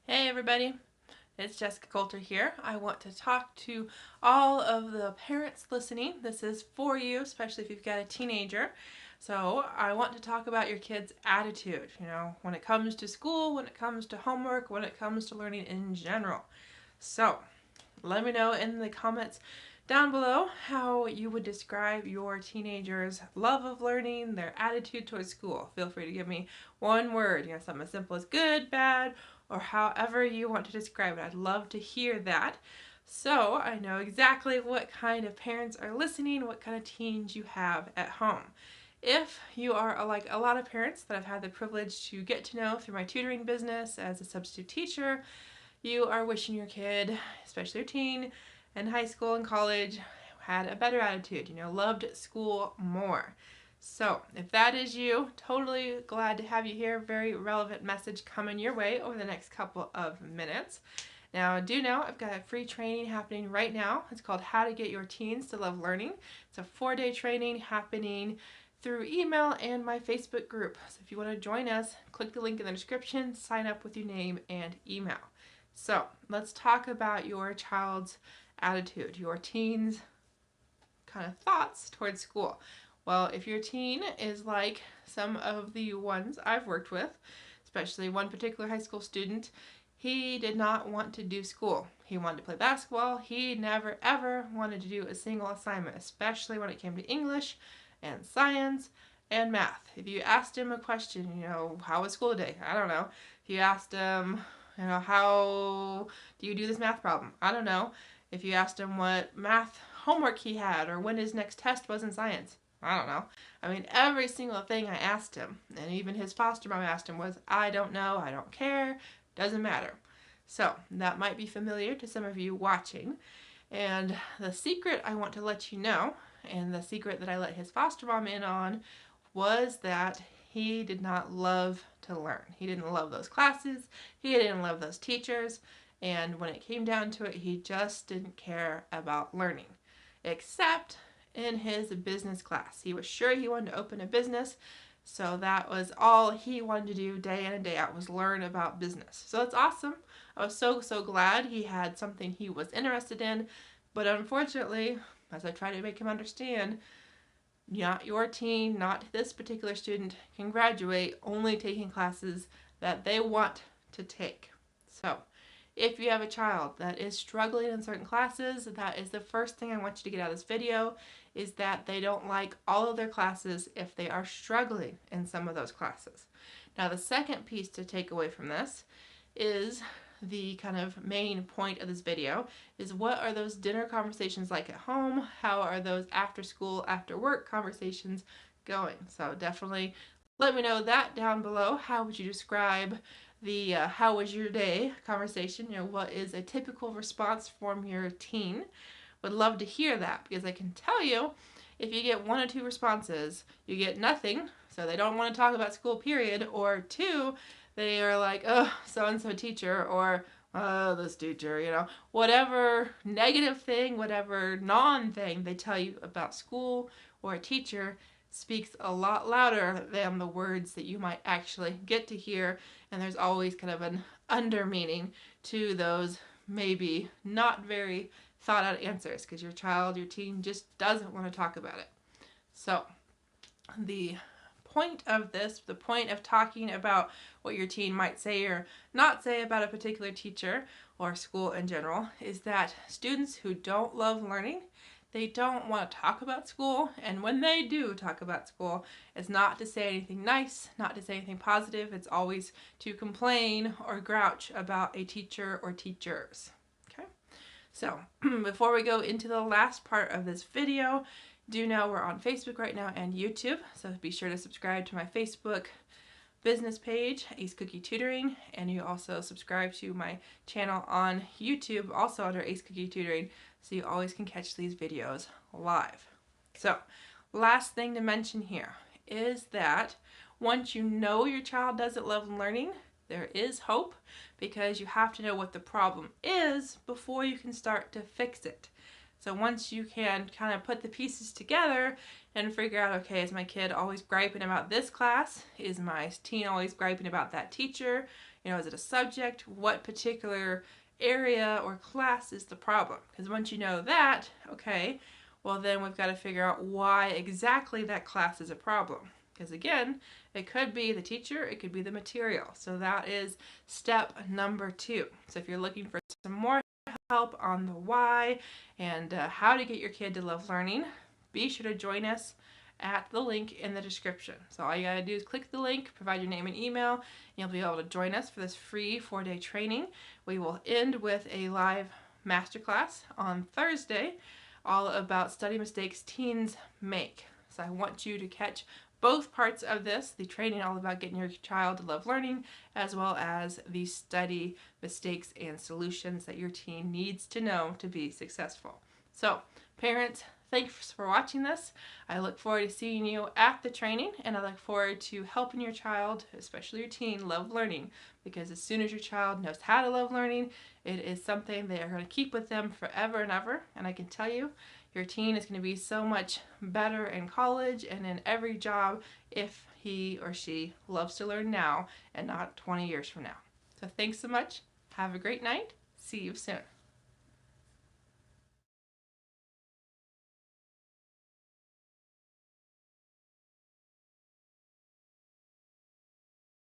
Hey everybody, it's Jessica Coulter here. I want to talk to all of the parents listening. This is for you, especially if you've got a teenager. So I want to talk about your kid's attitude, when it comes to school, when it comes to homework, when it comes to learning in general. So let me know in the comments down below how you would describe your teenager's love of learning, their attitude towards school. Feel free to give me one word, something as simple as good, bad, or however you want to describe it. I'd love to hear that. So I know exactly what kind of parents are listening, what kind of teens you have at home. If you are like a lot of parents that I've had the privilege to get to know through my tutoring business as a substitute teacher, you are wishing your kid, especially your teen, in high school and college, had a better attitude, loved school more. So, if that is you, totally glad to have you here. Very relevant message coming your way over the next couple of minutes. Now, do know I've got a free training happening right now. It's called How to Get Your Teens to Love Learning. It's a 4-day training happening through email and my Facebook group. So if you want to join us, click the link in the description, sign up with your name and email. So let's talk about your child's attitude, your teen's kind of thoughts towards school. Well, if your teen is like some of the ones I've worked with, especially one particular high school student, he did not want to do school. He wanted to play basketball. He never ever wanted to do a single assignment, especially when it came to English and science and math. If you asked him a question, how was school today? I don't know. If you asked him, how do you do this math problem? I don't know. If you asked him what math homework he had or when his next test was in science, I don't know. I mean, every single thing I asked him, and even his foster mom asked him, was, I don't know, I don't care, doesn't matter. So that might be familiar to some of you watching. And the secret I want to let you know, and the secret that I let his foster mom in on, was that he did not love to learn. He didn't love those classes. He didn't love those teachers. And when it came down to it, he just didn't care about learning, except in his business class. He was sure he wanted to open a business, so that was all he wanted to do day in and day out, was learn about business. So that's awesome. I was so glad he had something he was interested in, but unfortunately, as I try to make him understand, not your teen, not this particular student, can graduate only taking classes that they want to take. So, if you have a child that is struggling in certain classes, that is the first thing I want you to get out of this video, is that they don't like all of their classes if they are struggling in some of those classes. Now, the second piece to take away from this is the kind of main point of this video, is what are those dinner conversations like at home? How are those after school, after work conversations going? So definitely let me know that down below. How would you describe the how was your day conversation? What is a typical response from your teen? Would love to hear that, because I can tell you, if you get 1 or 2 responses, you get nothing, so they don't want to talk about school, period, or 2, they are like, oh, so-and-so teacher, or, oh, this teacher, whatever negative thing, whatever non-thing they tell you about school or a teacher speaks a lot louder than the words that you might actually get to hear, and there's always kind of an under meaning to those maybe not very thought out answers, because your child, your teen just doesn't want to talk about it. So the point of this, the point of talking about what your teen might say or not say about a particular teacher or school in general, is that students who don't love learning, they don't want to talk about school, and when they do talk about school, it's not to say anything nice, not to say anything positive, it's always to complain or grouch about a teacher or teachers. Okay? So, before we go into the last part of this video, do know we're on Facebook right now and YouTube, so be sure to subscribe to my Facebook business page, Ace Cookie Tutoring, and you also subscribe to my channel on YouTube, also under Ace Cookie Tutoring, so you always can catch these videos live. So, last thing to mention here is that once you know your child doesn't love learning, there is hope, because you have to know what the problem is before you can start to fix it. So once you can kind of put the pieces together and figure out, okay, is my kid always griping about this class? Is my teen always griping about that teacher? Is it a subject? What particular area or class is the problem? Because once you know that, okay, well then we've got to figure out why exactly that class is a problem. Because again, it could be the teacher, it could be the material. So that is step number 2. So if you're looking for some more help on the why and how to get your kid to love learning, be sure to join us at the link in the description. So all you gotta do is click the link, provide your name and email, and you'll be able to join us for this free 4-day training. We will end with a live masterclass on Thursday all about study mistakes teens make. So I want you to catch both parts of this, the training all about getting your child to love learning, as well as the study mistakes and solutions that your teen needs to know to be successful. So parents, thanks for watching this. I look forward to seeing you at the training, and I look forward to helping your child, especially your teen, love learning, because as soon as your child knows how to love learning, it is something they are going to keep with them forever and ever. And I can tell you, your teen is going to be so much better in college and in every job if he or she loves to learn now and not 20 years from now. So thanks so much. Have a great night. See you soon.